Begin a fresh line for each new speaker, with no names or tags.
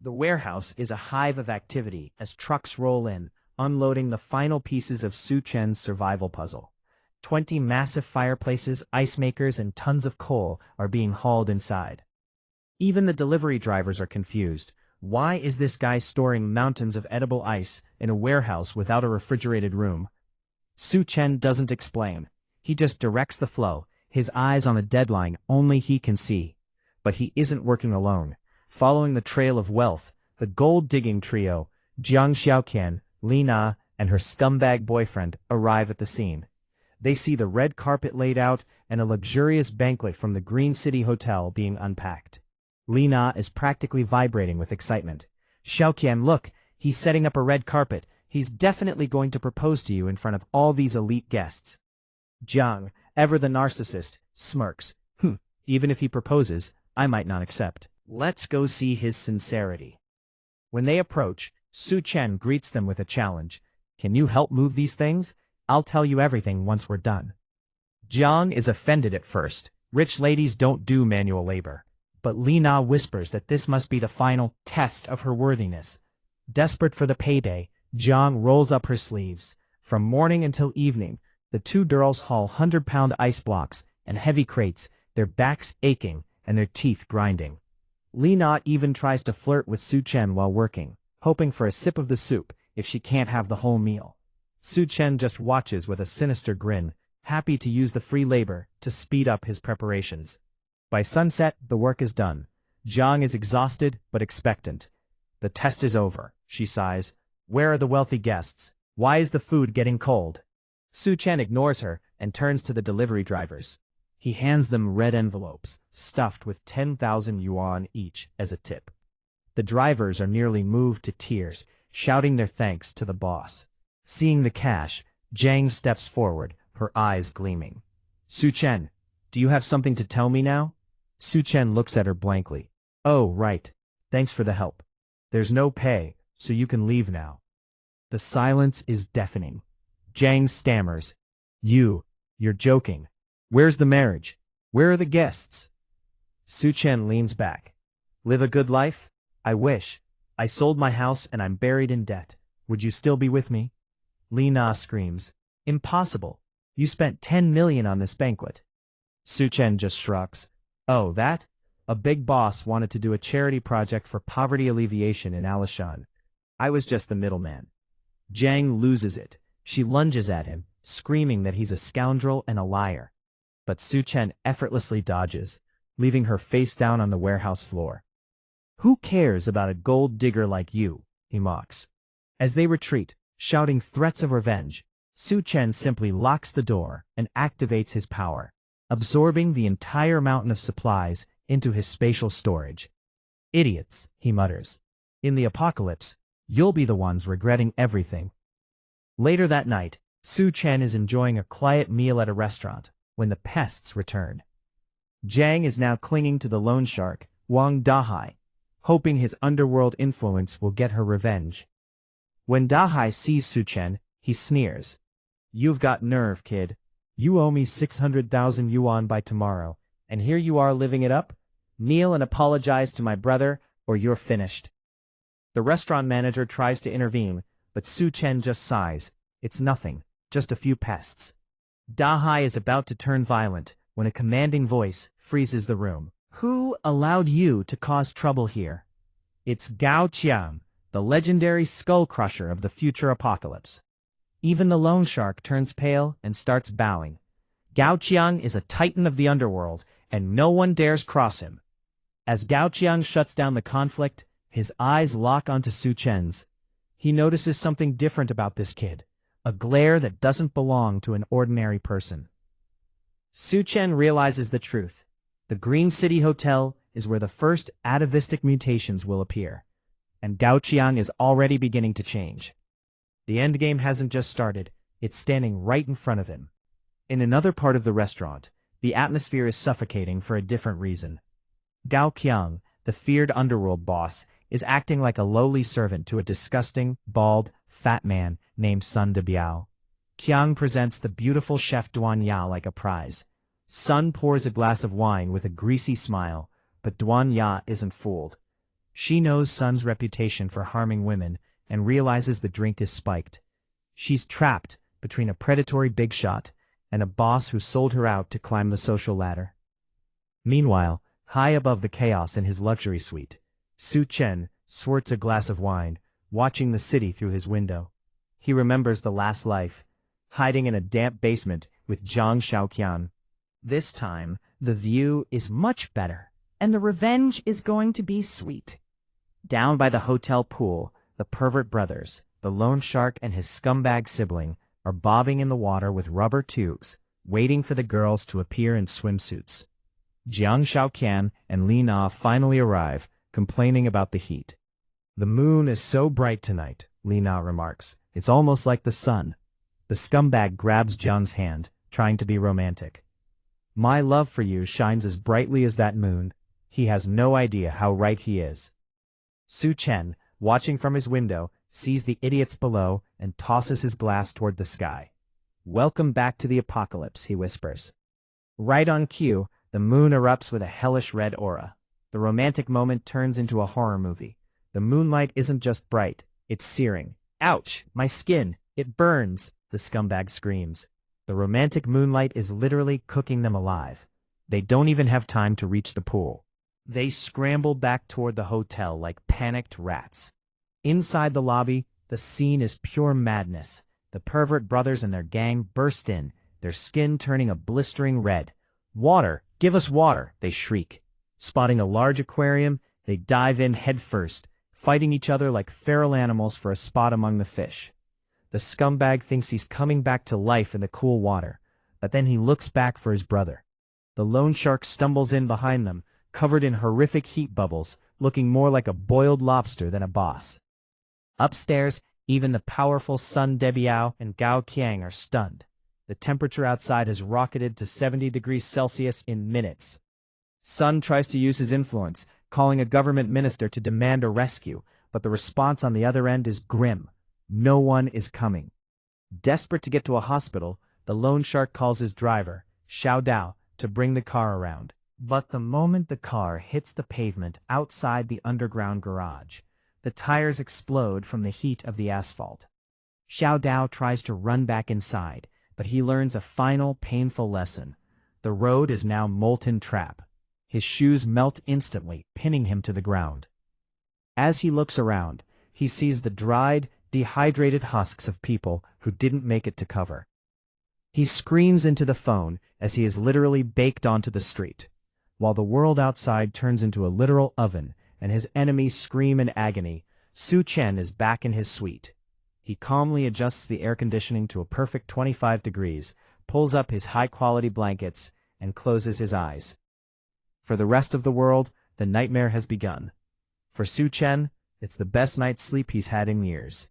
The warehouse is a hive of activity as trucks roll in, unloading the final pieces of Su Chen's survival puzzle. 20 massive fireplaces, ice makers, and tons of coal are being hauled inside. Even the delivery drivers are confused. Why is this guy storing mountains of edible ice in a warehouse without a refrigerated room? Su Chen doesn't explain. He just directs the flow, his eyes on a deadline only he can see. But he isn't working alone. Following the trail of wealth, the gold-digging trio, Jiang Xiaoqian, Li Na, and her scumbag boyfriend, arrive at the scene. They see the red carpet laid out and a luxurious banquet from the Green City Hotel being unpacked. Li Na is practically vibrating with excitement. Xiaoqian, look, he's setting up a red carpet. He's definitely going to propose to you in front of all these elite guests. Jiang, ever the narcissist, smirks. Even if he proposes, I might not accept. Let's go see his sincerity. When they approach, Su Chen greets them with a challenge. Can you help move these things? I'll tell you everything once we're done. Jiang is offended at first. Rich ladies don't do manual labor. But Li Na whispers that this must be the final test of her worthiness. Desperate for the payday, Jiang rolls up her sleeves. From morning until evening, the two girls haul 100-pound ice blocks and heavy crates, their backs aching and their teeth grinding. Li Na even tries to flirt with Su Chen while working, hoping for a sip of the soup if she can't have the whole meal. Su Chen just watches with a sinister grin, happy to use the free labor to speed up his preparations. By sunset, the work is done. Jiang is exhausted but expectant. The test is over, she sighs. Where are the wealthy guests? Why is the food getting cold? Su Chen ignores her and turns to the delivery drivers. He hands them red envelopes, stuffed with 10,000 yuan each as a tip. The drivers are nearly moved to tears, shouting their thanks to the boss. Seeing the cash, Jiang steps forward, her eyes gleaming. Su Chen, do you have something to tell me now? Su Chen looks at her blankly. Oh, right. Thanks for the help. There's no pay, so you can leave now. The silence is deafening. Jiang stammers. You're joking. Where's the marriage? Where are the guests? Su Chen leans back. Live a good life? I wish. I sold my house and I'm buried in debt. Would you still be with me? Li Na screams. Impossible. You spent 10 million on this banquet. Su Chen just shrugs. Oh, that? A big boss wanted to do a charity project for poverty alleviation in Alishan. I was just the middleman. Jiang loses it. She lunges at him, screaming that he's a scoundrel and a liar. But Su Chen effortlessly dodges, leaving her face down on the warehouse floor. Who cares about a gold digger like you? He mocks. As they retreat, shouting threats of revenge, Su Chen simply locks the door and activates his power, absorbing the entire mountain of supplies into his spatial storage. Idiots, he mutters. In the apocalypse, you'll be the ones regretting everything. Later that night, Su Chen is enjoying a quiet meal at a restaurant when the pests return. Jiang is now clinging to the loan shark, Wang Dahai, hoping his underworld influence will get her revenge. When Dahai sees Su Chen, he sneers. You've got nerve, kid. You owe me 600,000 yuan by tomorrow, and here you are living it up? Kneel and apologize to my brother, or you're finished. The restaurant manager tries to intervene, but Su Chen just sighs. It's nothing, just a few pests. Dahai is about to turn violent when a commanding voice freezes the room. Who allowed you to cause trouble here? It's Gao Qiang, the legendary skull crusher of the future apocalypse. Even the loan shark turns pale and starts bowing. Gao Qiang is a titan of the underworld, and no one dares cross him. As Gao Qiang shuts down the conflict, his eyes lock onto Su Chen's. He notices something different about this kid, a glare that doesn't belong to an ordinary person. Su Chen realizes the truth. The Green City Hotel is where the first atavistic mutations will appear, and Gao Qiang is already beginning to change. The endgame hasn't just started, it's standing right in front of him. In another part of the restaurant, the atmosphere is suffocating for a different reason. Gao Qiang, the feared underworld boss, is acting like a lowly servant to a disgusting, bald, fat man named Sun De Biao. Qiang presents the beautiful chef Duan Ya like a prize. Sun pours a glass of wine with a greasy smile, but Duan Ya isn't fooled. She knows Sun's reputation for harming women and realizes the drink is spiked. She's trapped between a predatory big shot and a boss who sold her out to climb the social ladder. Meanwhile, high above the chaos in his luxury suite, Su Chen squirts a glass of wine, watching the city through his window. He remembers the last life, hiding in a damp basement with Zhang Shaoqian. This time, the view is much better, and the revenge is going to be sweet. Down by the hotel pool, the pervert brothers, the loan shark and his scumbag sibling, are bobbing in the water with rubber tubes, waiting for the girls to appear in swimsuits. Jiang Shaoqian and Li Na finally arrive, complaining about the heat. "The moon is so bright tonight," Li Na remarks. "It's almost like the sun." The scumbag grabs Jiang's hand, trying to be romantic. "My love for you shines as brightly as that moon." He has no idea how right he is. Su Chen, watching from his window, sees the idiots below and tosses his glass toward the sky. "Welcome back to the apocalypse," he whispers. Right on cue, the moon erupts with a hellish red aura. The romantic moment turns into a horror movie. The moonlight isn't just bright, it's searing. "Ouch, my skin, it burns," the scumbag screams. The romantic moonlight is literally cooking them alive. They don't even have time to reach the pool. They scramble back toward the hotel like panicked rats. Inside the lobby, the scene is pure madness. The pervert brothers and their gang burst in, their skin turning a blistering red. "Water! Give us water!" they shriek. Spotting a large aquarium, they dive in headfirst, fighting each other like feral animals for a spot among the fish. The scumbag thinks he's coming back to life in the cool water, but then he looks back for his brother. The loan shark stumbles in behind them, covered in horrific heat bubbles, looking more like a boiled lobster than a boss. Upstairs, even the powerful Sun Debiao and Gao Qiang are stunned. The temperature outside has rocketed to 70 degrees Celsius in minutes. Sun tries to use his influence, calling a government minister to demand a rescue, but the response on the other end is grim. No one is coming. Desperate to get to a hospital, the loan shark calls his driver, Xiao Dao, to bring the car around. But the moment the car hits the pavement outside the underground garage, the tires explode from the heat of the asphalt. Xiao Dao tries to run back inside, but he learns a final painful lesson. The road is now molten trap. His shoes melt instantly, pinning him to the ground. As he looks around, he sees the dried, dehydrated husks of people who didn't make it to cover. He screams into the phone as he is literally baked onto the street, while the world outside turns into a literal oven and his enemies scream in agony. Su Chen is back in his suite. He calmly adjusts the air conditioning to a perfect 25 degrees, pulls up his high-quality blankets, and closes his eyes. For the rest of the world, the nightmare has begun. For Su Chen, it's the best night's sleep he's had in years.